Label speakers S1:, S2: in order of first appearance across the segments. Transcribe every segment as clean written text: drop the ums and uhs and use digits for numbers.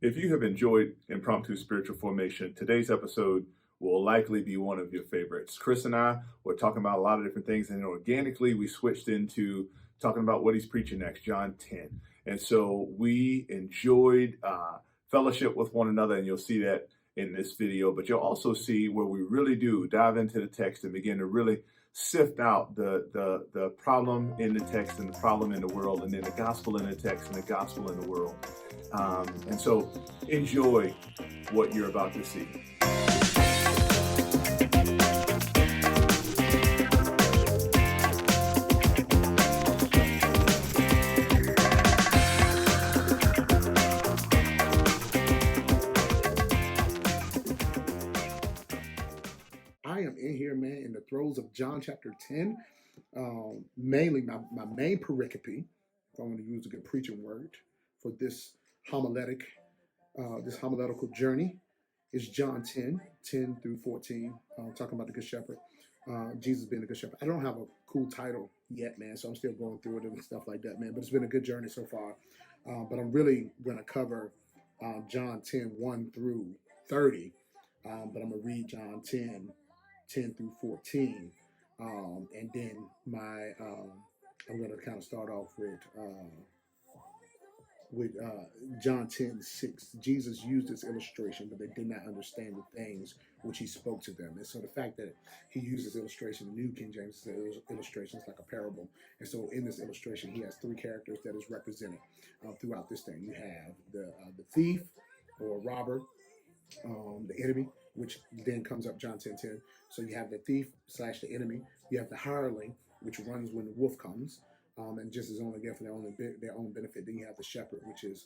S1: If you have enjoyed Impromptu Spiritual Formation, today's episode will likely be one of your favorites. Chris and I were talking about a lot of different things, and organically we switched into talking about what he's preaching next, John 10. And so we enjoyed fellowship with one another, and you'll see that in this video, but you'll also see where we really do dive into the text and begin to really sift out the problem in the text and the problem in the world, and then the gospel in the text and the gospel in the world. And so enjoy what you're about to see.
S2: I am in here, man, in the throes of John chapter 10. Mainly my main pericope, if I want to use a good preaching word, for this homiletical journey is John 10 through 14, talking about the Good Shepherd, Jesus being the Good Shepherd. I don't have a cool title yet, man, so I'm still going through it and stuff like that, man, but it's been a good journey so far. But I'm really going to cover John 10, 1 through 30, but I'm going to read John 10 through 14, and then I'm going to kind of start off with John 10:6. Jesus used this illustration, but they did not understand the things which he spoke to them. And so the fact that he used this illustration, the New King James says illustration is like a parable. And so in this illustration, he has three characters that is represented throughout this thing. You have the thief or robber, the enemy, which then comes up John 10:10. So you have the thief / the enemy. You have the hireling, which runs when the wolf comes, and just is only there for their own benefit. Then you have the shepherd, which is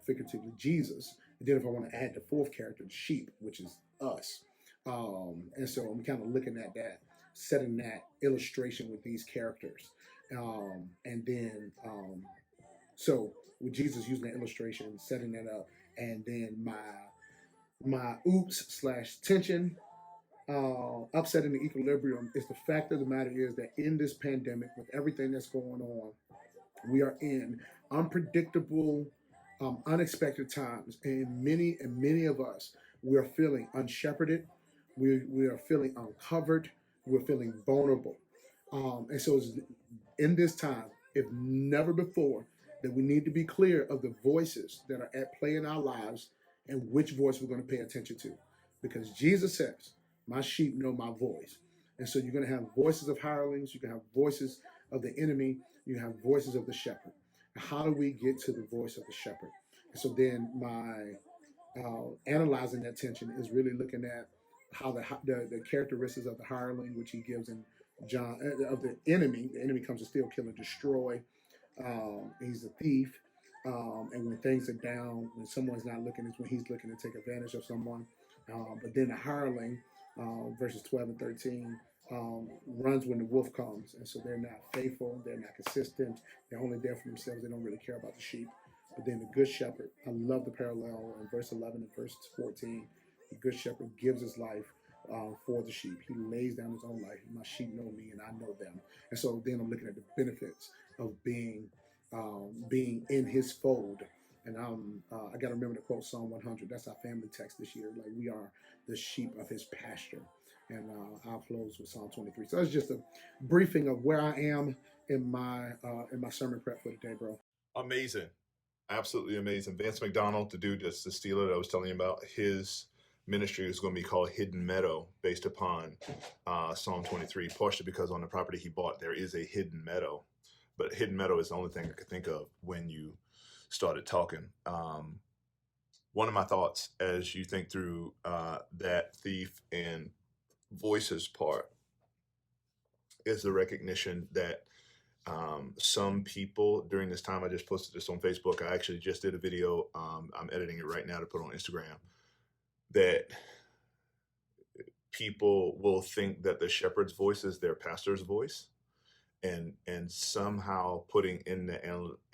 S2: figuratively Jesus. And then if I want to add the fourth character, the sheep, which is us. And so I'm kind of looking at that, setting that illustration with these characters. And then, so with Jesus using that illustration, setting that up, and then my oops / tension, upsetting the equilibrium is the fact of the matter is that in this pandemic, with everything that's going on, we are in unpredictable, unexpected times, and many of us, we are feeling unshepherded, we are feeling uncovered, we're feeling vulnerable, and so it's in this time, if never before, that we need to be clear of the voices that are at play in our lives and which voice we're going to pay attention to, because Jesus says, my sheep know my voice. And so you're going to have voices of hirelings, you can have voices of the enemy, you have voices of the shepherd. How do we get to the voice of the shepherd? And so then my analyzing that tension is really looking at how the characteristics of the hireling, which he gives in John, of the enemy. The enemy comes to steal, kill, and destroy. He's a thief. And when things are down, when someone's not looking, is when he's looking to take advantage of someone. But then the hireling, verses 12 and 13, runs when the wolf comes. And so they're not faithful, they're not consistent, they're only there for themselves, they don't really care about the sheep. But then the good shepherd, I love the parallel in verse 11 and verse 14. The good shepherd gives his life for the sheep. He lays down his own life. My sheep know me and I know them. And so then I'm looking at the benefits of being in his fold. And I got to remember to quote Psalm 100. That's our family text this year. Like, we are the sheep of his pasture. And I'll close with Psalm 23. So that's just a briefing of where I am in my sermon prep for today, bro.
S1: Amazing. Absolutely amazing. Vance McDonald, the dude that's the Steeler that I was telling you about, his ministry is going to be called Hidden Meadow, based upon Psalm 23, partially because on the property he bought, there is a hidden meadow. But hidden meadow is the only thing I could think of when you started talking. One of my thoughts as you think through that thief and voices part is the recognition that some people during this time, I just posted this on Facebook, I actually just did a video, I'm editing it right now to put on Instagram, that people will think that the shepherd's voice is their pastor's voice, and somehow putting in the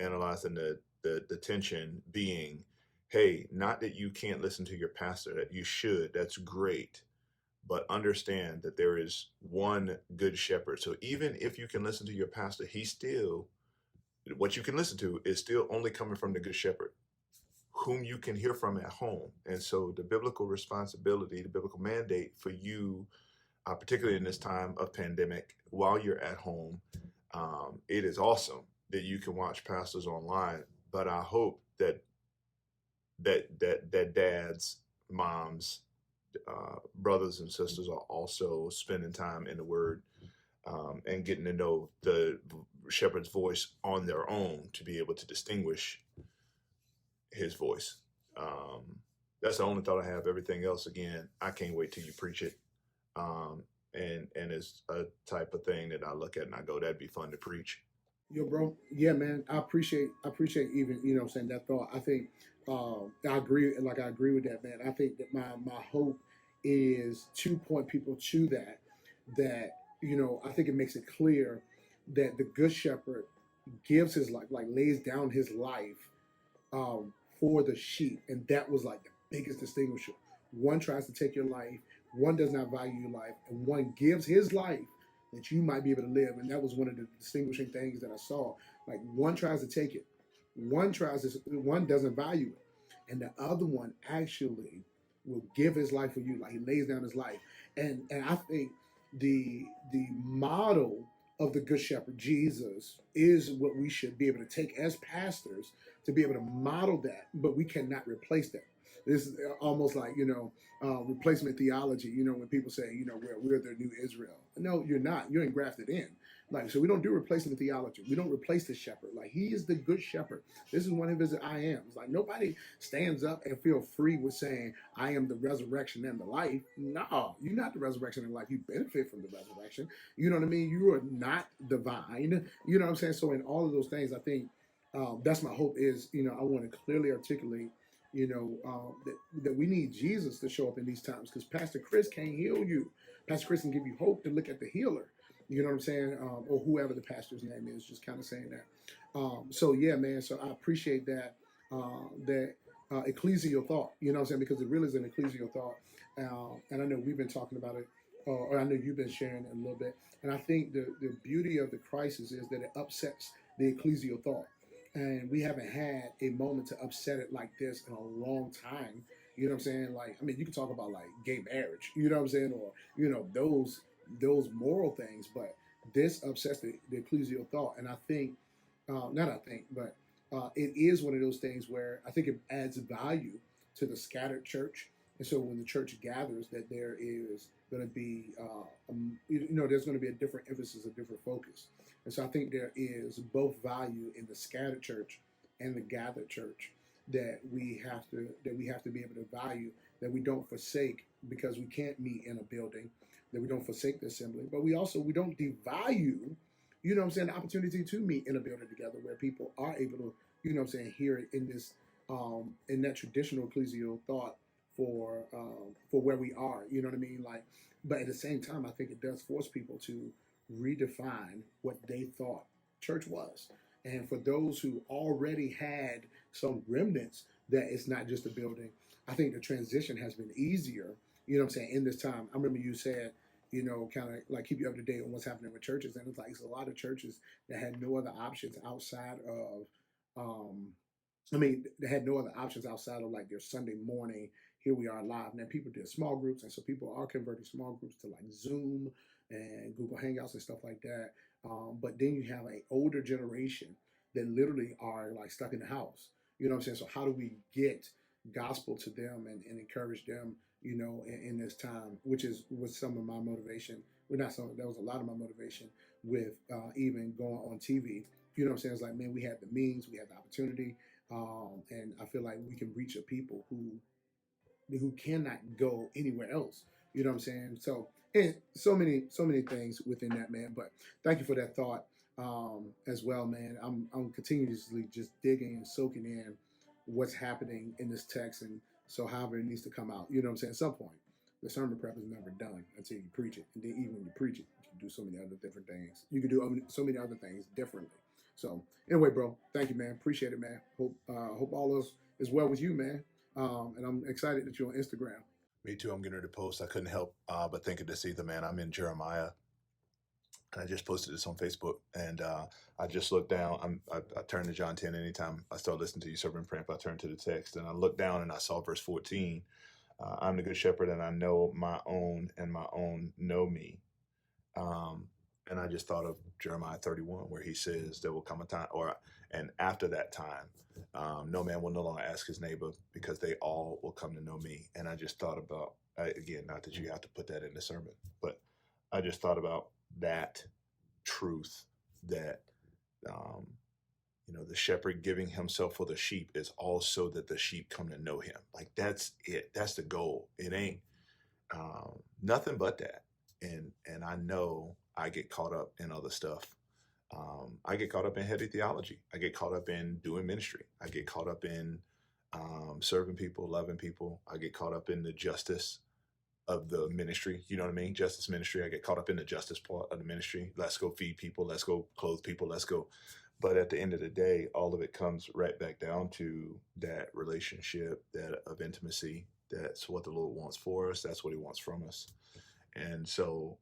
S1: analyzing the tension being, hey, not that you can't listen to your pastor, that you should, that's great, but understand that there is one good shepherd. So even if you can listen to your pastor, what you can listen to is still only coming from the good shepherd, whom you can hear from at home. And so the biblical responsibility, the biblical mandate for you, particularly in this time of pandemic, while you're at home, it is awesome that you can watch pastors online. But I hope that dads, moms, brothers and sisters are also spending time in the Word, and getting to know the shepherd's voice on their own to be able to distinguish his voice. Um, that's the only thought I have. Everything else, again, I can't wait till you preach it. And it's a type of thing that I look at and I go, that'd be fun to preach.
S2: Yo, bro. Yeah, man. I appreciate even, what I'm saying, that thought. I think I agree with that, man. I think that my hope is to point people to that, I think it makes it clear that the good shepherd gives his life, like lays down his life for the sheep. And that was like the biggest distinguisher. One tries to take your life, one does not value your life, and one gives his life that you might be able to live. And that was one of the distinguishing things that I saw. Like one tries to take it, one doesn't value it, and the other one actually will give his life for you. Like he lays down his life. And I think the model of the good shepherd Jesus is what we should be able to take as pastors to be able to model that, but we cannot replace that. This is almost like, replacement theology, when people say, we're the new Israel. No, you're not. You're engrafted in. Like, so we don't do replacement theology. We don't replace the shepherd. Like, he is the good shepherd. This is one of his I ams. Like, nobody stands up and feel free with saying, I am the resurrection and the life. No, you're not the resurrection and life. You benefit from the resurrection. You know what I mean? You are not divine. You know what I'm saying? So in all of those things, I think that's my hope is, I want to clearly articulate, that we need Jesus to show up in these times because Pastor Chris can't heal you. Pastor Chris can give you hope to look at the healer. You know what I'm saying? Or whoever the pastor's name is, just kind of saying that. So yeah, man. So I appreciate that ecclesial thought. You know what I'm saying? Because it really is an ecclesial thought. And I know we've been talking about it, or I know you've been sharing it a little bit. And I think the beauty of the crisis is that it upsets the ecclesial thought. And we haven't had a moment to upset it like this in a long time. You know what I'm saying? Like, I mean, you can talk about like gay marriage, you know what I'm saying? Or, those moral things, but this upsets the ecclesial thought. And I think, not I think, but it is one of those things where I think it adds value to the scattered church. And so when the church gathers, that there is going to be, there's going to be a different emphasis, a different focus. And so I think there is both value in the scattered church and the gathered church that we have to be able to value, that we don't forsake because we can't meet in a building, that we don't forsake the assembly, but we don't devalue, what I'm saying, the opportunity to meet in a building together where people are able to, what I'm saying, hear it in this in that traditional ecclesial thought for where we are, you know what I mean? Like, but at the same time, I think it does force people to redefine what they thought church was. And for those who already had some remnants that it's not just a building, I think the transition has been easier, what I'm saying, in this time. I remember you said, kind of like keep you up to date on what's happening with churches. And it's like it's a lot of churches that had no other options outside of they had no other options outside of like their Sunday morning. Here we are live. Now people did small groups, and so people are converting small groups to like Zoom and Google Hangouts and stuff like that. But then you have an older generation that literally are like stuck in the house. You know what I'm saying? So how do we get gospel to them and encourage them? In this time, which was some of my motivation. Well, not some. That was a lot of my motivation with even going on TV. You know what I'm saying? It's like, man, we had the means, we had the opportunity, and I feel like we can reach a people who cannot go anywhere else. You know what I'm saying? So, and so many things within that, man. But thank you for that thought as well, man. I'm continuously just digging and soaking in what's happening in this text, and so however it needs to come out. You know what I'm saying? At some point, the sermon prep is never done until you preach it, and then even when you preach it, you can do so many other different things. You can do so many other things differently. So anyway, bro, thank you, man. Appreciate it, man. Hope all is well with you, man. And I'm excited that you're on Instagram.
S1: Me too. I'm getting ready to post. I couldn't help but think of this either, man. I'm in Jeremiah And I just posted this on Facebook, and I just looked down. I turn to John 10 anytime I start listening to Usurping Print. I turn to the text, and I looked down and I saw verse 14. I'm the good shepherd, and I know my own, and my own know me. Um, and I just thought of Jeremiah 31, where he says there will come a time, and after that time, no man will no longer ask his neighbor, because they all will come to know me. And I just thought about, again, not that you have to put that in the sermon, but I just thought about that truth, that um, the shepherd giving himself for the sheep is also that the sheep come to know him. Like, that's it. That's the goal. It ain't nothing but that. And I know I get caught up in other stuff. I get caught up in heady theology. I get caught up in doing ministry. I get caught up in serving people, loving people. I get caught up in the justice of the ministry. You know what I mean? Justice ministry. I get caught up in the justice part of the ministry. Let's go feed people. Let's go clothe people. Let's go. But at the end of the day, all of it comes right back down to that relationship, that of intimacy. That's what the Lord wants for us. That's what he wants from us. And so,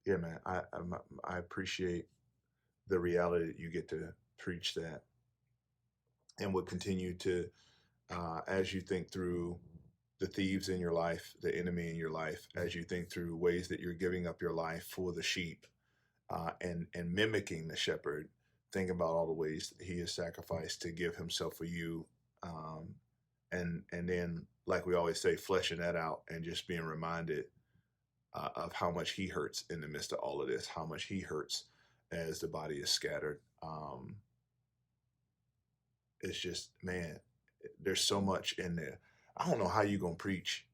S1: yeah, man, I appreciate the reality that you get to preach that, and will continue to, as you think through the thieves in your life, the enemy in your life, as you think through ways that you're giving up your life for the sheep, and mimicking the shepherd, think about all the ways that he has sacrificed to give himself for you, and then, like we always say, fleshing that out and just being reminded of how much he hurts in the midst of all of this, how much he hurts as the body is scattered. It's just, man, there's so much in there. I don't know how you're going to preach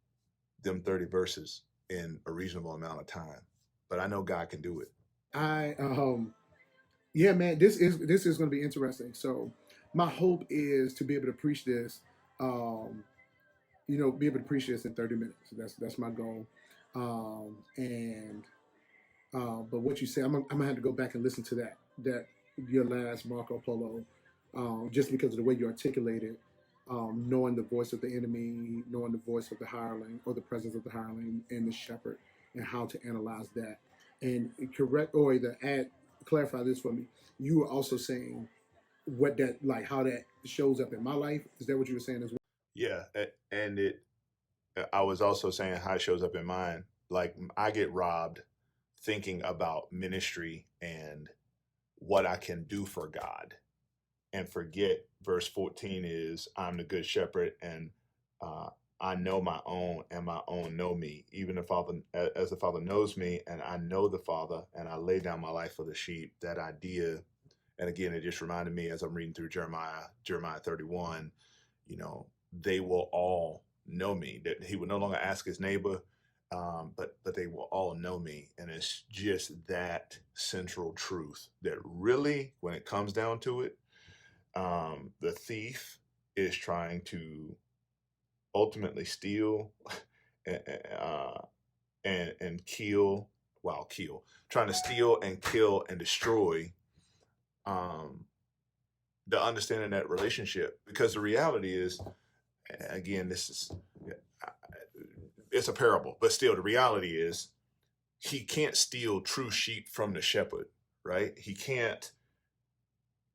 S1: them 30 verses in a reasonable amount of time, but I know God can do it.
S2: I Yeah, man, this is going to be interesting. So my hope is to be able to preach this, um, be able to preach this in 30 minutes. That's my goal. And but what you say, I'm gonna have to go back and listen to that your last Marco Polo, just because of the way you articulate it, knowing the voice of the enemy, knowing the voice of the hireling, or the presence of the hireling and the shepherd, and how to analyze that. And correct, or either add, clarify this for me. You were also saying what that, like, how that shows up in my life. Is that what you were saying as well?
S1: Yeah, and I was also saying how it shows up in mine. Like, I get robbed thinking about ministry and what I can do for God, and forget verse 14 is, I'm the good shepherd, and uh, I know my own, and my own know me, even the Father, as the Father knows me, and I know the Father, and I lay down my life for the sheep. That idea, and again, it just reminded me as I'm reading through Jeremiah 31, they will all know me, that he will no longer ask his neighbor, but they will all know me. And it's just that central truth that really, when it comes down to it, the thief is trying to ultimately steal, uh, and kill, trying to steal and kill and destroy, um, the understanding that relationship. Because the reality is, again, it's a parable, but still, the reality is, he can't steal true sheep from the shepherd, right? He can't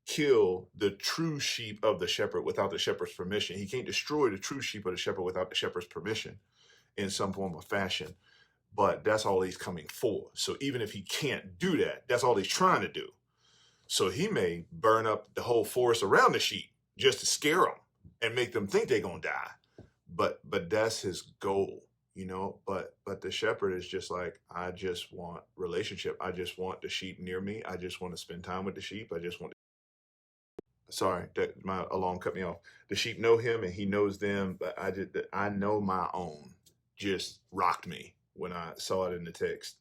S1: kill the true sheep of the shepherd without the shepherd's permission. He can't destroy the true sheep of the shepherd without the shepherd's permission in some form or fashion. But that's all he's coming for. So even if he can't do that, that's all he's trying to do. So he may burn up the whole forest around the sheep just to scare them and make them think they're gonna die. But that's his goal, But the shepherd is just like, I just want relationship. I just want the sheep near me. I just want to spend time with the sheep. I just want. Sorry, that my alarm cut me off. The sheep know him, and he knows them. But I know my own. Just rocked me when I saw it in the text,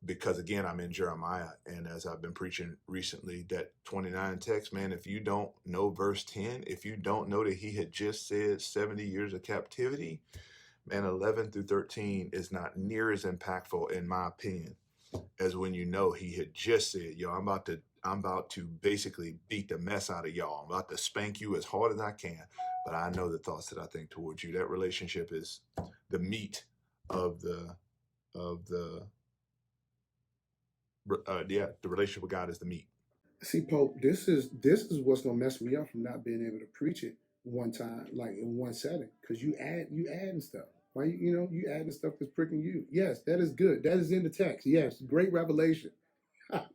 S1: because again, I'm in Jeremiah, and as I've been preaching recently, that 29 text, man, if you don't know verse 10, if you don't know that he had just said 70 years of captivity, man, 11 through 13 is not near as impactful, in my opinion, as when he had just said, yo, I'm about to basically beat the mess out of y'all. I'm about to spank you as hard as I can, but I know the thoughts that I think towards you. That relationship is the meat of the of the relationship with God is the meat.
S2: See, Pope, this is what's gonna mess me up from not being able to preach it one time, like in one setting, because you adding stuff. Why you adding stuff that's pricking you? Yes, that is good. That is in the text. Yes, great revelation.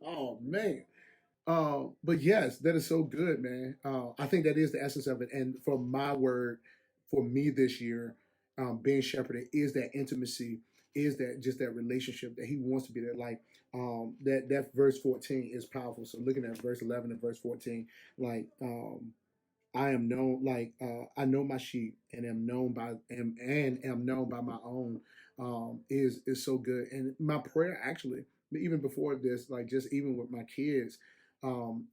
S2: Oh man. But yes, that is so good, man. I think that is the essence of it. And for my word, for me this year, being shepherded is that intimacy, is that just that relationship that he wants to be there. Like that verse 14 is powerful. So looking at verse 11 and verse 14, like I am known, like I know my sheep and am known by my own. Is so good. And my prayer actually, even before this, like just even with my kids,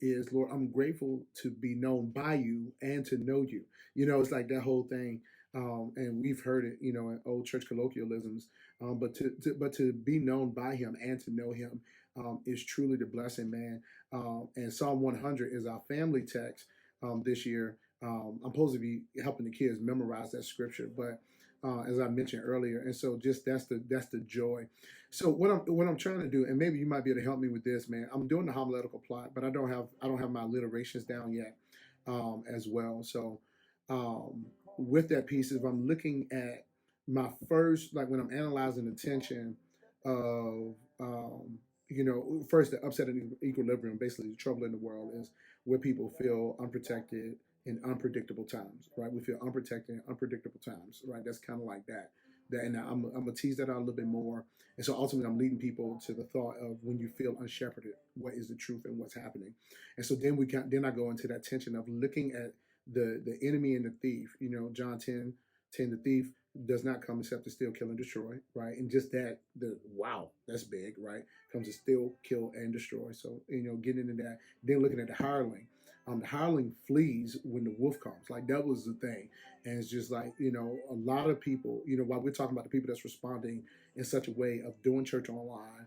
S2: is Lord, I'm grateful to be known by you and to know you. It's like that whole thing. And we've heard it, in old church colloquialisms. But to be known by Him and to know Him is truly the blessing, man. And Psalm 100 is our family text this year. I'm supposed to be helping the kids memorize that scripture, but as I mentioned earlier, and so just that's the joy. So what I'm trying to do, and maybe you might be able to help me with this, man. I'm doing the homiletical plot, but I don't have my alliterations down yet, as well. So with that piece, if I'm looking at my first, like when I'm analyzing the tension of first the upset and equilibrium, basically the trouble in the world is where people feel unprotected in unpredictable times, right? We feel unprotected in unpredictable times, right? That's kind of like that. And I'm gonna tease that out a little bit more. And so ultimately, I'm leading people to the thought of when you feel unshepherded, what is the truth and what's happening. And so then I go into that tension of looking at the enemy and the thief. John 10, the thief does not come except to steal, kill, and destroy, right? And just that, wow, that's big, right? Comes to steal, kill, and destroy. So getting into that. Then looking at the hireling. The hireling flees when the wolf comes. Like that was the thing. And it's just like, a lot of people, while we're talking about the people that's responding in such a way of doing church online,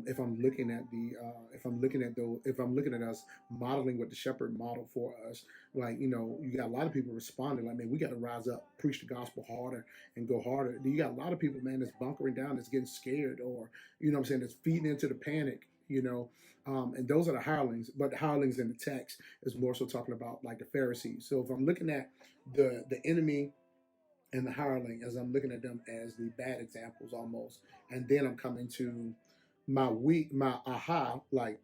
S2: if I'm looking at if I'm looking at us modeling what the shepherd modeled for us, like, you got a lot of people responding like, man, we got to rise up, preach the gospel harder and go harder. You got a lot of people, man, that's bunkering down, that's getting scared, or, what I'm saying, that's feeding into the panic, and those are the hirelings. But the hirelings in the text is more so talking about like the Pharisees. So if I'm looking at the enemy and the hireling, as I'm looking at them as the bad examples almost, and then I'm coming to my aha, like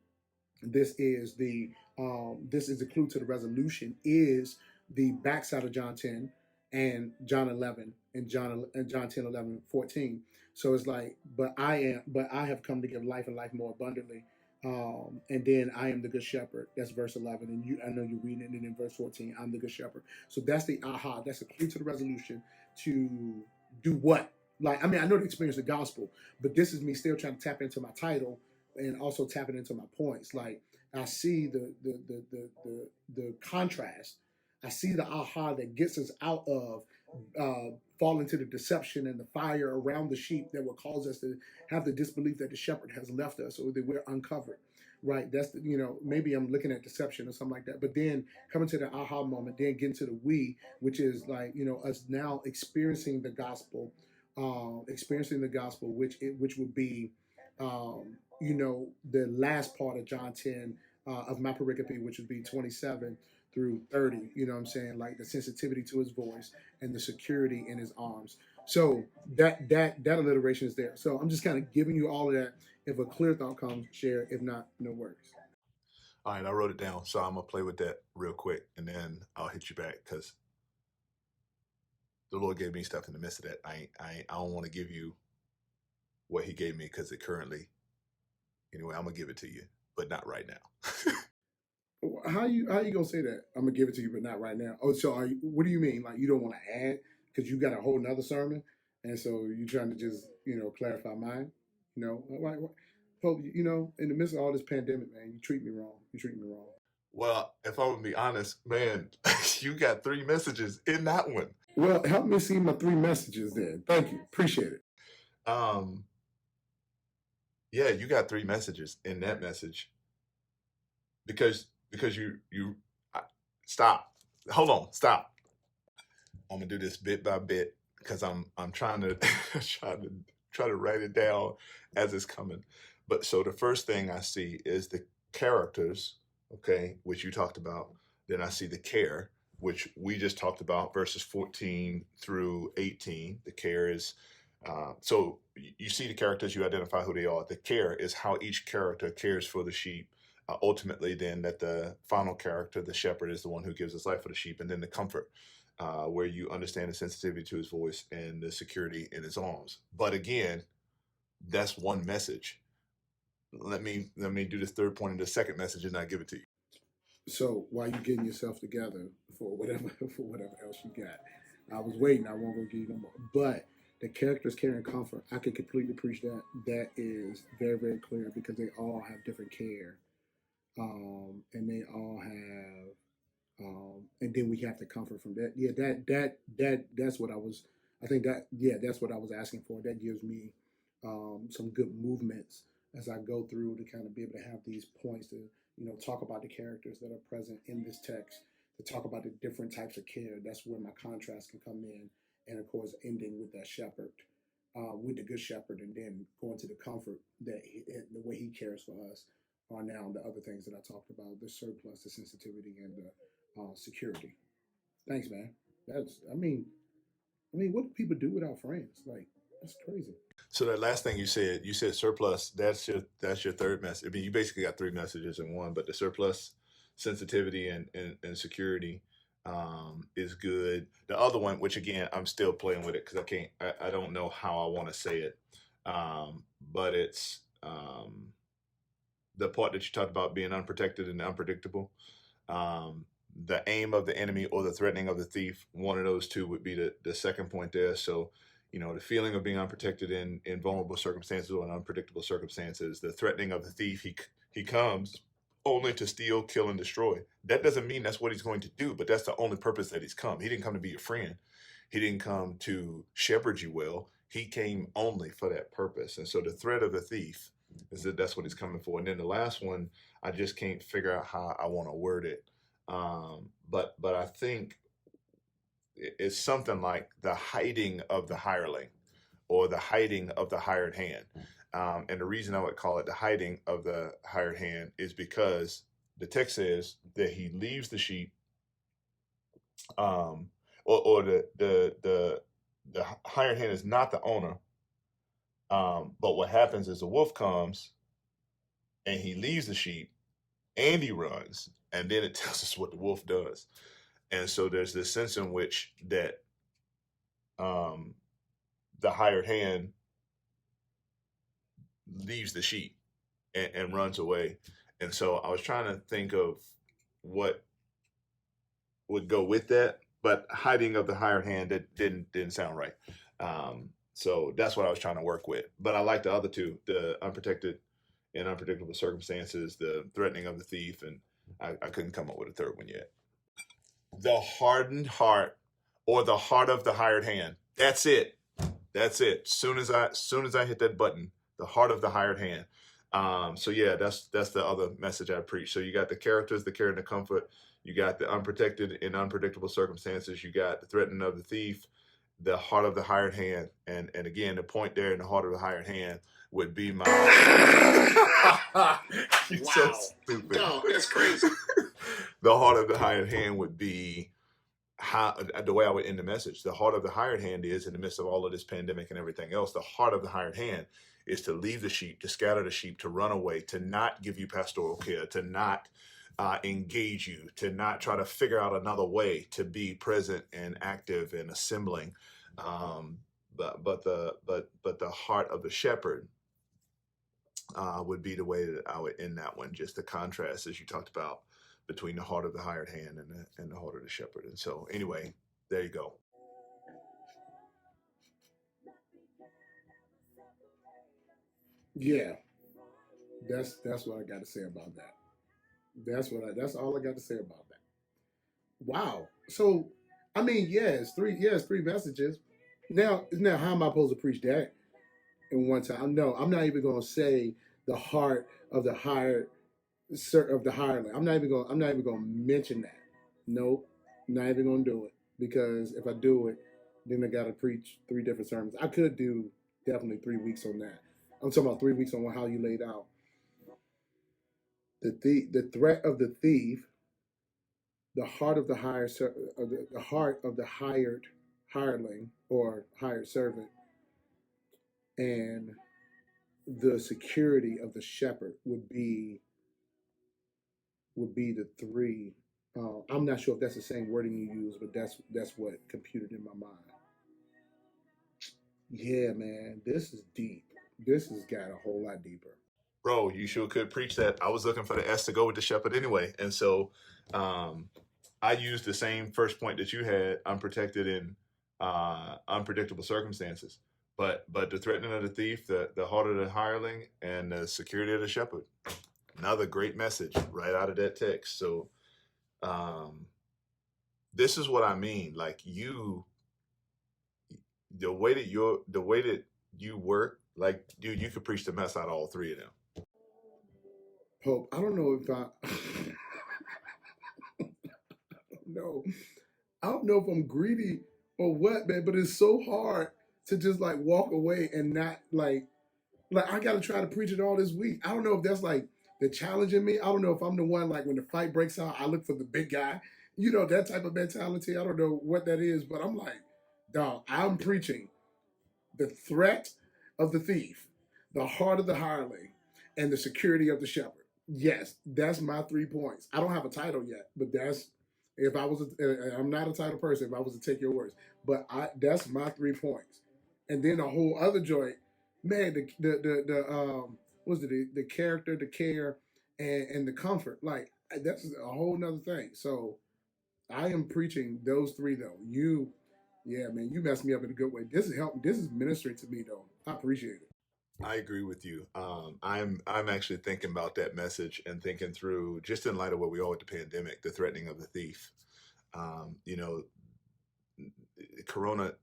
S2: this is the clue to the resolution, is the backside of John 10 and John 11 and John 10, 11, 14. So it's like, but I have come to give life and life more abundantly. And then I am the good shepherd. That's verse 11. And I know you're reading it. And then in verse 14, I'm the good shepherd. So that's the aha. That's the clue to the resolution to do what? Like, I mean, I know to experience the gospel, but this is me still trying to tap into my title and also tapping into my points. Like, I see the contrast. I see the aha that gets us out of fall into the deception and the fire around the sheep that will cause us to have the disbelief that the shepherd has left us or that we're uncovered. Right. That's maybe I'm looking at deception or something like that. But then coming to the aha moment, then getting to the we, which is like, us now experiencing the gospel, which would be the last part of John 10 of my pericope, which would be 27 through 30. You know what I'm saying? Like the sensitivity to his voice and the security in his arms. So that alliteration is there. So I'm just kind of giving you all of that. If a clear thought comes, share. If not, no worries.
S1: All right, I wrote it down, so I'm gonna play with that real quick, and then I'll hit you back because the Lord gave me stuff in the midst of that. I don't want to give you what He gave me because it currently. Anyway, I'm gonna give it to you, but not right now.
S2: How you gonna say that? I'm gonna give it to you, but not right now. Oh, so what do you mean? Like you don't want to add because you got a whole nother sermon, and so you're trying to just clarify mine. Like, Pope, in the midst of all this pandemic, man, you treat me wrong. You treat me wrong.
S1: Well, if I'm gonna be honest, man, you got 3 messages in that one.
S2: Well, help me see my 3 messages then. Thank you, appreciate it.
S1: Yeah, you got 3 messages in that message because you stop. Hold on, stop. I'm gonna do this bit by bit because I'm trying to trying to try to write it down as it's coming. But so the first thing I see is the characters, okay, which you talked about. Then I see the care, which we just talked about, verses 14 through 18. The care is so you see the characters, you identify who they are. The care is how each character cares for the sheep. Ultimately, then that the final character, the shepherd, is the one who gives his life for the sheep, and then the comfort, where you understand the sensitivity to his voice and the security in his arms. But again, that's one message. Let me do this third point in the second message, and I give it to you.
S2: So while you getting yourself together for whatever for whatever else you got, I was waiting. I won't go give you no more. But the characters carrying comfort, I can completely preach that. That is very very clear because they all have different care, and they all have, and then we have the comfort from that. Yeah, that's what I was. I think that yeah, that's what I was asking for. That gives me some good movements as I go through to kind of be able to have these points to talk about the characters that are present in this text, to talk about the different types of care. That's where my contrast can come in, and of course ending with that shepherd, with the good shepherd, and then going to the comfort that the way he cares for us are now the other things that I talked about: the surplus, the sensitivity, and the security. Thanks, man. That's what do people do without friends? Like that's crazy.
S1: So that last thing you said surplus. That's your third message. I mean, you basically got three messages in one. But the surplus, sensitivity, and security is good. The other one, which again I'm still playing with it because I don't know how I want to say it. But it's the part that you talked about being unprotected and unpredictable. The aim of the enemy or the threatening of the thief, one of those two would be the second point there. So, the feeling of being unprotected in vulnerable circumstances or in unpredictable circumstances, the threatening of the thief, he comes only to steal, kill, and destroy. That doesn't mean that's what he's going to do, but that's the only purpose that he's come. He didn't come to be your friend. He didn't come to shepherd you well. He came only for that purpose. And so the threat of the thief is that's what he's coming for. And then the last one, I just can't figure out how I want to word it. But I think it's something like the hiding of the hireling or the hiding of the hired hand. And the reason I would call it the hiding of the hired hand is because the text says that he leaves the sheep, or the hired hand is not the owner. But what happens is the wolf comes and he leaves the sheep and he runs, and then it tells us what the wolf does. And so there's this sense in which that the hired hand leaves the sheep and runs away. And so I was trying to think of what would go with that, but hiding of the hired hand, that didn't sound right. So that's what I was trying to work with. But I like the other two, the unprotected and unpredictable circumstances, the threatening of the thief, and I couldn't come up with a third one yet. The hardened heart, or the heart of the hired hand. That's it. That's it. Soon as I hit that button, the heart of the hired hand. So yeah, that's the other message I preach. So you got the characters, the care and the comfort. You got the unprotected and unpredictable circumstances. You got the threatening of the thief, the heart of the hired hand, and again, the point there in the heart of the hired hand would be my. You're so stupid.
S2: No, that's crazy.
S1: The heart of the hired hand would be how the way I would end the message. The heart of the hired hand is, in the midst of all of this pandemic and everything else, the heart of the hired hand is to leave the sheep, to scatter the sheep, to run away, to not give you pastoral care, to not engage you, to not try to figure out another way to be present and active and assembling. But the heart of the shepherd would be the way that I would end that one. Just the contrast, as you talked about, between the heart of the hired hand and the heart of the shepherd. And so, anyway, there you go.
S2: Yeah, that's what I got to say about that. That's all I got to say about that. Wow. So, I mean, it's three messages. Now, how am I supposed to preach that in one time? No, I'm not even going to say the heart of the hired of the hireling. I'm not even going to mention that. Nope, not even going to do it because if I do it, then I got to preach three different sermons. I could do Definitely 3 weeks on that. I'm talking about 3 weeks on how you laid out the threat of the thief, the heart of the the heart of the hireling or hired servant, and the security of the shepherd would be the three. I'm not sure if that's the same wording you use, but that's what computed in my mind. Yeah, man, this is deep. This has got a whole lot deeper.
S1: Bro, you sure could preach that. I was looking for the S to go with the shepherd anyway. And so um, I used the same first point that you had, unprotected in unpredictable circumstances. But the threatening of the thief, the heart of the hireling, and the security of the shepherd. Another great message right out of that text. So um, this is what I mean. Like the way that you work, like you could preach the mess out of all three of them.
S2: Pope, I don't know if no, I don't know if I'm greedy or what, man. But it's so hard to just like walk away and not like I got to try to preach it all this week. I don't know if that's like the challenge in me. I don't know if I'm the one like when the fight breaks out, I look for the big guy. That type of mentality. I don't know what that is, but I'm like, dog, I'm preaching the threat of the thief, the heart of the hireling, and the security of the shepherd. Yes, that's my 3 points. I don't have a title yet, but that's if I was. I'm not a title person. If I was to take your words, but that's my 3 points. And then a whole other joint, man. The what's it? The character, the care, and the comfort. Like that's a whole nother thing. So I am preaching those three though. Yeah, man, you messed me up in a good way. This is helping. This is ministering to me though. I appreciate it.
S1: I agree with you. I'm actually thinking about that message and thinking through just in light of what we all with the pandemic, the threatening of the thief. You know, Corona.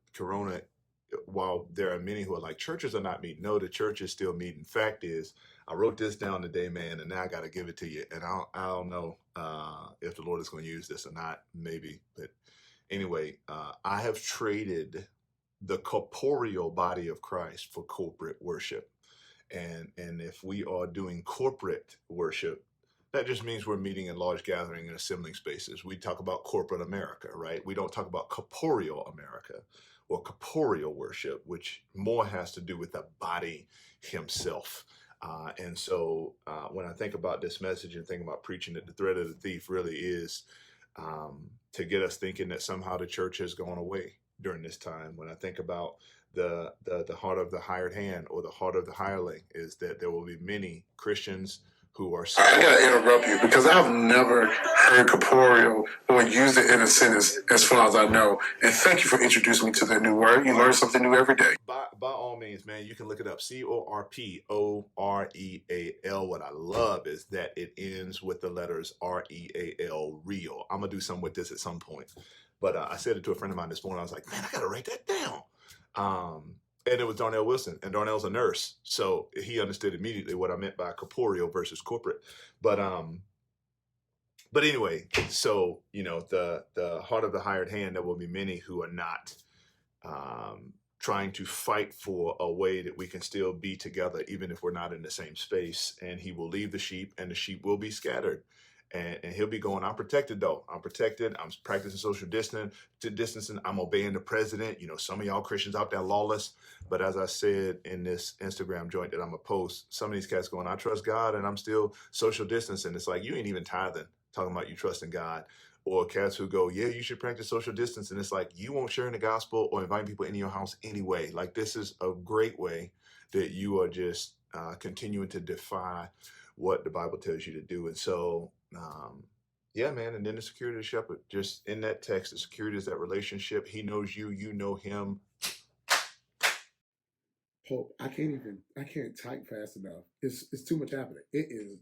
S1: While there are many who are like churches are not meeting, no, the church is still meeting. Fact is, I wrote this down today, man, and now I got to give it to you. And I don't know if the Lord is going to use this or not, maybe. But anyway, I have traded the corporeal body of Christ for corporate worship. And if we are doing corporate worship, that just means we're meeting in large gathering and assembling spaces. We talk about corporate America, right? We don't talk about corporeal America or corporeal worship, which more has to do with the body himself. And so when I think about this message and think about preaching that the threat of the thief really is to get us thinking that somehow the church has gone away during this time. When I think about the heart of the hired hand or the heart of the hireling, is that there will be many Christians who are. I gotta interrupt you because I've never heard corporeal or used it in a sentence as far as I know. And thank you for introducing me to that new word. You learn something new every day. By all means, man, you can look it up. Corporeal. What I love is that it ends with the letters real. Real. I'm gonna do something with this at some point. But I said it to a friend of mine this morning. I was like, man, I gotta write that down. And it was Darnell Wilson, and Darnell's a nurse, so he understood immediately what I meant by corporeal versus corporate. But anyway, so the heart of the hired hand, there will be many who are not trying to fight for a way that we can still be together, even if we're not in the same space. And he will leave the sheep, and the sheep will be scattered. And he'll be going, I'm protected though. I'm protected. I'm practicing social distancing. I'm obeying the president. Some of y'all Christians out there lawless. But as I said in this Instagram joint that I'm going to post, some of these cats going, I trust God and I'm still social distancing. It's like, you ain't even tithing, talking about you trusting God. Or cats who go, yeah, you should practice social distance. And it's like, you won't share in the gospel or invite people into your house anyway. Like, this is a great way that you are just continuing to defy what the Bible tells you to do. And so, yeah, man. And then the security of the shepherd, just in that text, the security is that relationship. He knows you, you know him.
S2: Pope, I can't type fast enough. It's too much happening. It is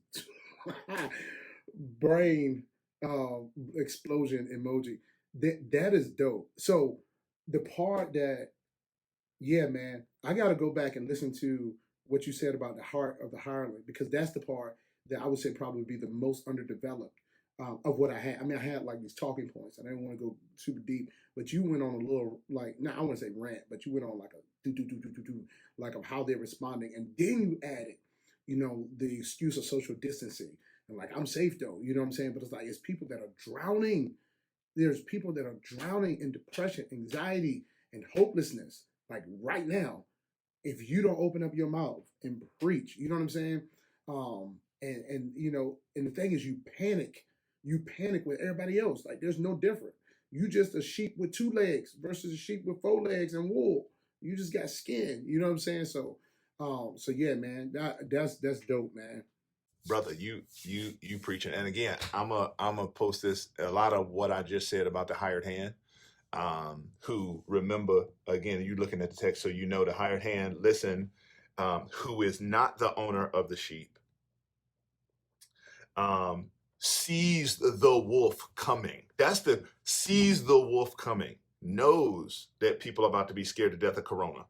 S2: brain explosion emoji. That is dope. So the part that, yeah, man, I got to go back and listen to what you said about the heart of the hireling, because that's the part that I would say probably would be the most underdeveloped. of what I had. I mean, I had like these talking points. I didn't want to go super deep, but you went on a little like, no, I wouldn't say rant, but you went on like a do, like of how they're responding, and then you added, the excuse of social distancing, and like I'm safe though, you know what I'm saying? But it's like it's people that are drowning. There's people that are drowning in depression, anxiety, and hopelessness, like right now, if you don't open up your mouth and preach, you know what I'm saying? And the thing is, you panic with everybody else. Like there's no different. You just a sheep with 2 legs versus a sheep with 4 legs and wool. You just got skin. You know what I'm saying? So yeah, man, that's dope, man.
S1: Brother, you preaching. And again, I'm a post this, a lot of what I just said about the hired hand. Who, remember, again, you looking at the text, so the hired hand, listen, who is not the owner of the sheep, sees the wolf coming. Sees the wolf coming, knows that people are about to be scared to death of corona,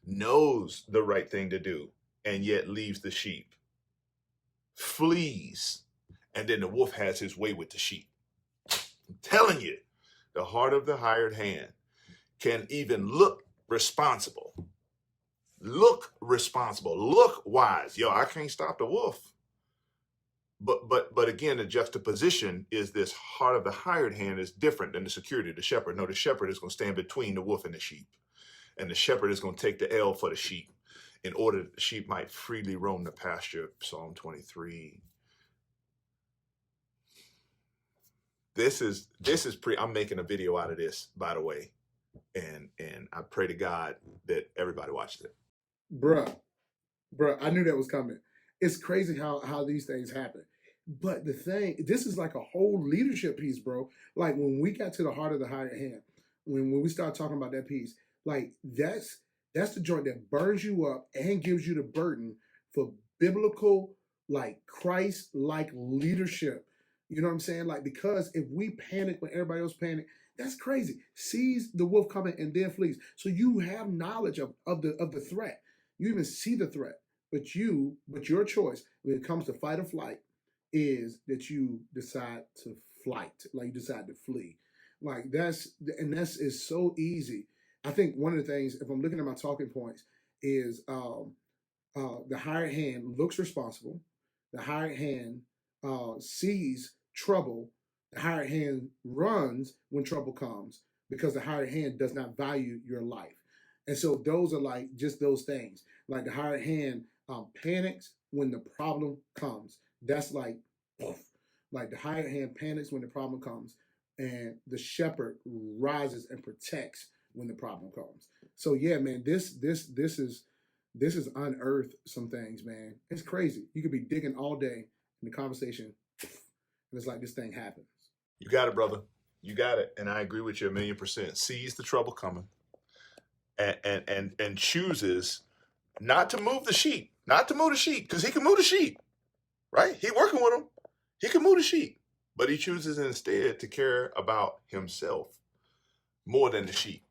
S1: knows the right thing to do, and yet leaves the sheep, flees, and then the wolf has his way with the sheep. I'm telling you, the heart of the hired hand can even look responsible, look wise. Yo, I can't stop the wolf. But again, the juxtaposition is this heart of the hired hand is different than the security of the shepherd. No, the shepherd is going to stand between the wolf and the sheep. And the shepherd is going to take the L for the sheep in order that the sheep might freely roam the pasture. Psalm 23. This is I'm making a video out of this, by the way. And I pray to God that everybody watches it.
S2: Bruh, I knew that was coming. It's crazy how these things happen. But this is like a whole leadership piece, bro. Like when we got to the heart of the hired hand, when we start talking about that piece, like that's the joint that burns you up and gives you the burden for biblical, like Christ-like leadership. You know what I'm saying? Like, because if we panic when everybody else panic, that's crazy. Sees the wolf coming and then flees. So you have knowledge of the threat. You even see the threat. But your choice when it comes to fight or flight is that you decide to flight, like you decide to flee. Like that's is so easy. I think one of the things, if I'm looking at my talking points, is the hired hand looks responsible. The hired hand sees trouble. The hired hand runs when trouble comes because the hired hand does not value your life. And so those are like just those things. Like the hired hand panics when the problem comes. That's like, poof. Like the hired hand panics when the problem comes, and the shepherd rises and protects when the problem comes. So yeah, man, this is unearthed some things, man. It's crazy. You could be digging all day in the conversation, and it's like this thing happens.
S1: You got it, brother. You got it. And I agree with you 1,000,000%. Sees the trouble coming and chooses not to move the sheep, because he can move the sheep, right? He working with them. He can move the sheep, but he chooses instead to care about himself more than the sheep.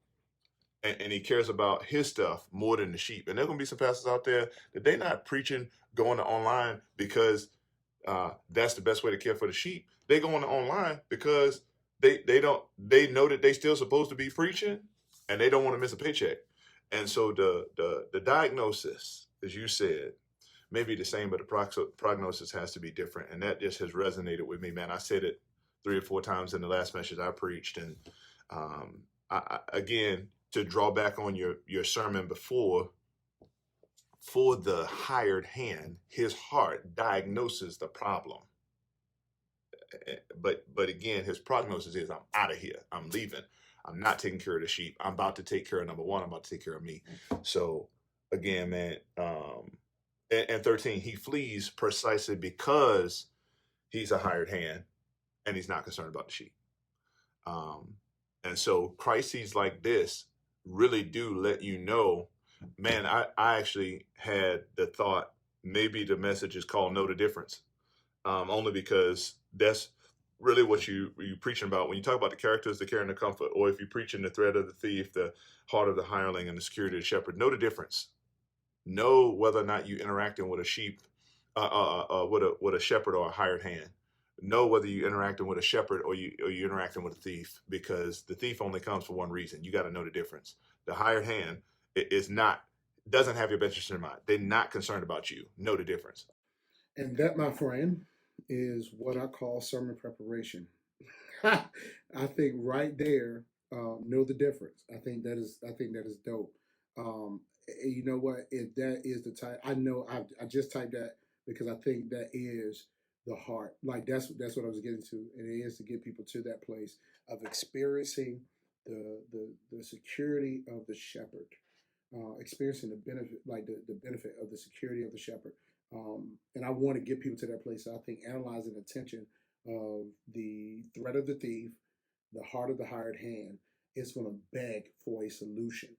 S1: And he cares about his stuff more than the sheep. And there are going to be some pastors out there that they're not preaching going to online because that's the best way to care for the sheep. They go on the online because they know that they still supposed to be preaching, and they don't want to miss a paycheck. And so the diagnosis, as you said, may be the same, but the prognosis has to be different. And that just has resonated with me, man. I said it 3 or 4 times in the last message I preached. And again, to draw back on your sermon before, for the hired hand, his heart diagnoses the problem. But again, his prognosis is, I'm out of here. I'm leaving. I'm not taking care of the sheep. I'm about to take care of number one. I'm about to take care of me. So again, man, and 13, he flees precisely because he's a hired hand and he's not concerned about the sheep. And so crises like this really do let you know, man, I actually had the thought, maybe the message is called Know the Difference, only because that's really what you're preaching about. When you talk about the characters, the care and the comfort, or if you're preaching the threat of the thief, the heart of the hireling, and the security of the shepherd, know the difference. Know whether or not you're interacting with a sheep, with a shepherd or a hired hand. know whether you're interacting with a shepherd or you're interacting with a thief, because the thief only comes for one reason. You got to know the difference. The hired hand is not, doesn't have your best interest in mind. They're not concerned about you. Know the difference.
S2: And that, my friend, is what I call sermon preparation. I think right there, know the difference. I think that is dope. You know what? If that is the type, I know I just typed that because I think that is the heart. Like that's what I was getting to, and it is to get people to that place of experiencing the security of the shepherd, experiencing the benefit, like the benefit of the security of the shepherd. And I want to get people to that place. So I think analyzing the tension of the threat of the thief, the heart of the hired hand, is going to beg for a solution.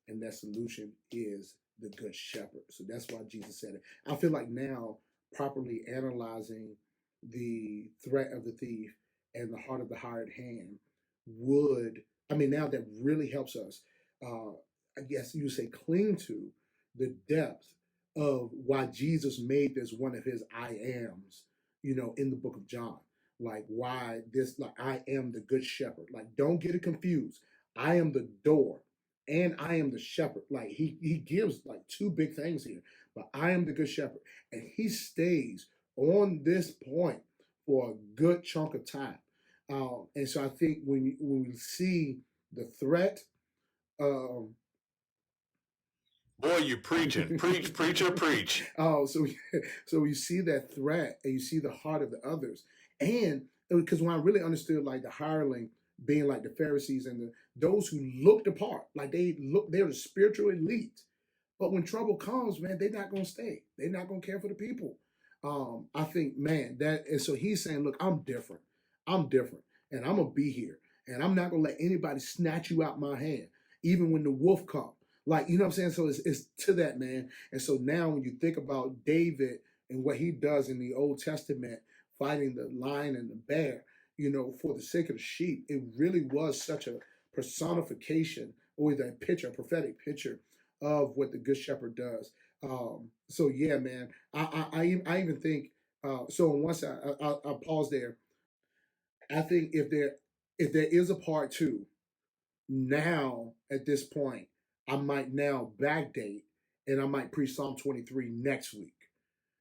S2: And that solution is the good shepherd. So that's why Jesus said it. I feel like now, properly analyzing the threat of the thief and the heart of the hired hand would, I mean, now that really helps us, I guess you say, cling to the depth of why Jesus made this one of his I ams, in the book of John. Like why this, like I am the good shepherd. Like don't get it confused. I am the door and I am the shepherd. Like he gives like two big things here. But I am the good shepherd. And he stays on this point for a good chunk of time. And so I think when we see the threat, um,
S1: Boy, you preaching. Preach, preacher, preach.
S2: Oh, so you see that threat and you see the heart of the others, and because when I really understood like the hireling being like the Pharisees and those who looked the part, like they're the spiritual elite, but when trouble comes, man, they're not gonna stay. They're not gonna care for the people. I think, man, that and so he's saying, look, I'm different. I'm different, and I'm gonna be here, and I'm not gonna let anybody snatch you out my hand, even when the wolf comes. Like, you know what I'm saying? So it's to that, man. And so now when you think about David and what he does in the Old Testament, fighting the lion and the bear, for the sake of the sheep, it really was such a personification or a picture, a prophetic picture of what the Good Shepherd does. So yeah, man, I even think, so on one side, I'll pause there. I think if there is a part two, now at this point, I might now backdate and I might preach Psalm 23 next week.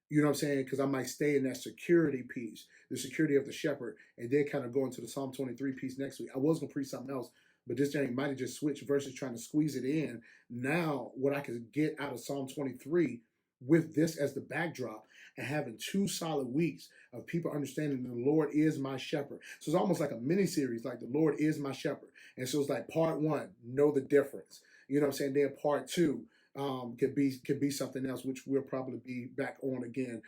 S2: You know what I'm saying? Because I might stay in that security piece, the security of the shepherd, and then kind of go into the Psalm 23 piece next week. I was going to preach something else, but this thing might have just switched versus trying to squeeze it in. Now, what I could get out of Psalm 23 with this as the backdrop and having 2 solid weeks of people understanding the Lord is my shepherd. So it's almost like a mini series, like the Lord is my shepherd. And so it's like part one, know the difference. You know what I'm saying? Then part two, could be something else, which we'll probably be back on again,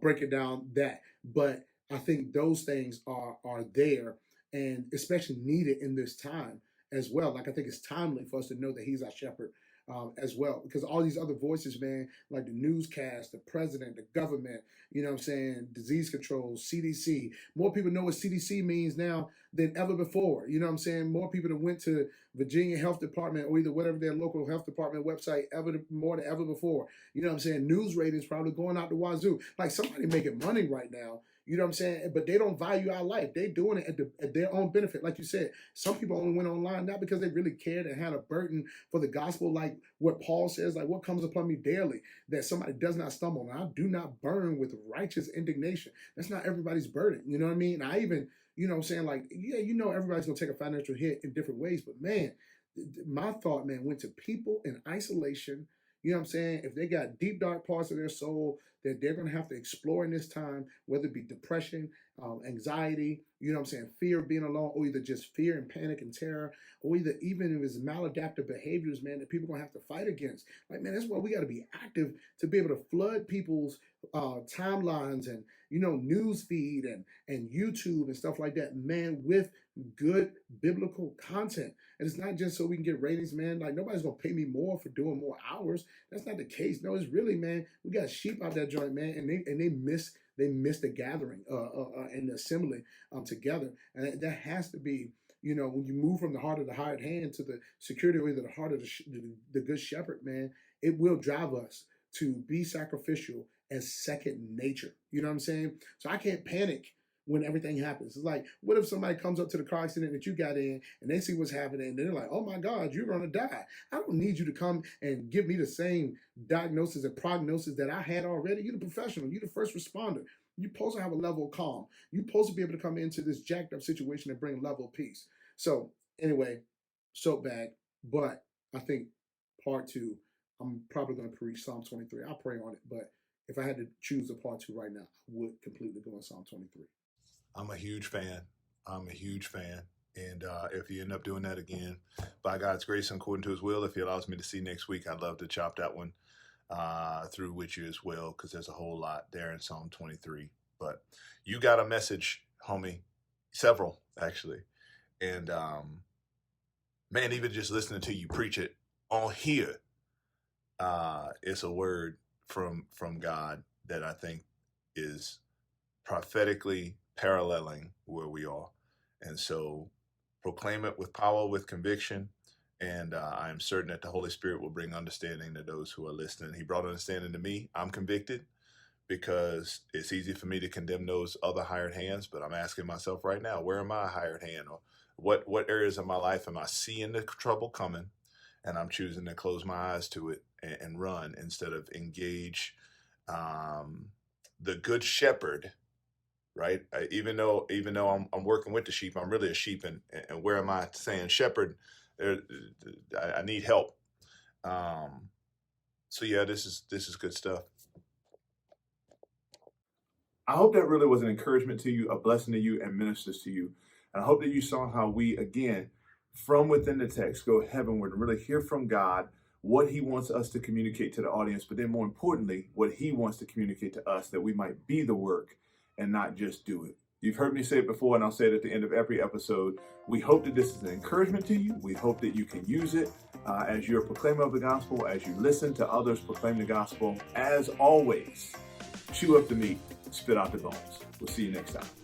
S2: breaking down that. But I think those things are there and especially needed in this time as well. Like I think it's timely for us to know that He's our shepherd. As well, because all these other voices, man, like the newscast, the president, the government, you know what I'm saying, disease control, CDC. More people know what CDC means now than ever before. You know what I'm saying? More people that went to Virginia Health Department or either whatever their local health department website ever more than ever before. You know what I'm saying? News ratings probably going out the wazoo. Like somebody making money right now. You know what I'm saying? But they don't value our life. They're doing it at their own benefit. Like you said, some people only went online not because they really cared and had a burden for the gospel, like what Paul says, like what comes upon me daily, that somebody does not stumble. And I do not burn with righteous indignation. That's not everybody's burden. You know what I mean? I even, you know what I'm saying, like, yeah, everybody's going to take a financial hit in different ways. But man, my thought, man, went to people in isolation. You know what I'm saying? If they got deep, dark parts of their soul that they're going to have to explore in this time, whether it be depression, anxiety, you know what I'm saying, fear of being alone, or either just fear and panic and terror, or either even if it's maladaptive behaviors, man, that people are going to have to fight against. Like, man, that's why we got to be active to be able to flood people's timelines and, news feed and YouTube and stuff like that, man, with good biblical content. And it's not just so we can get ratings, man. Like nobody's gonna pay me more for doing more hours. That's not the case. No, it's really, man. We got sheep out that joint, man, and they miss the gathering and the assembly together. And that has to be, when you move from the heart of the hired hand to the security or either the heart of the good shepherd, man, it will drive us to be sacrificial as second nature. You know what I'm saying? So I can't panic when everything happens. It's like, what if somebody comes up to the car accident that you got in and they see what's happening and they're like, oh my God, you're going to die. I don't need you to come and give me the same diagnosis and prognosis that I had already. You're the professional. You're the first responder. You're supposed to have a level of calm. You're supposed to be able to come into this jacked up situation and bring a level of peace. So anyway, soap bag. But I think part two, I'm probably going to preach Psalm 23. I'll pray on it. But if I had to choose a part two right now, I would completely go on Psalm 23.
S1: I'm a huge fan. I'm a huge fan. And if you end up doing that again, by God's grace and according to his will, if he allows me to see next week, I'd love to chop that one through with you as well, because there's a whole lot there in Psalm 23. But you got a message, homie, several actually. And man, even just listening to you preach it on here, it's a word from God that I think is prophetically paralleling where we are. And so proclaim it with power, with conviction. And I am certain that the Holy Spirit will bring understanding to those who are listening. He brought understanding to me. I'm convicted because it's easy for me to condemn those other hired hands. But I'm asking myself right now, where am I a hired hand? Or what areas of my life am I seeing the trouble coming? And I'm choosing to close my eyes to it and run instead of engage the good shepherd. Right? Even though I'm working with the sheep, I'm really a sheep, and where am I saying shepherd? I need help. So yeah, this is good stuff. I hope that really was an encouragement to you, a blessing to you, and ministers to you. And I hope that you saw how we, again, from within the text, go heavenward and really hear from God what he wants us to communicate to the audience, but then more importantly, what he wants to communicate to us, that we might be the work and not just do it. You've heard me say it before, and I'll say it at the end of every episode. We hope that this is an encouragement to you. We hope that you can use it as you're a proclaimer of the gospel, as you listen to others proclaim the gospel. As always, chew up the meat, spit out the bones. We'll see you next time.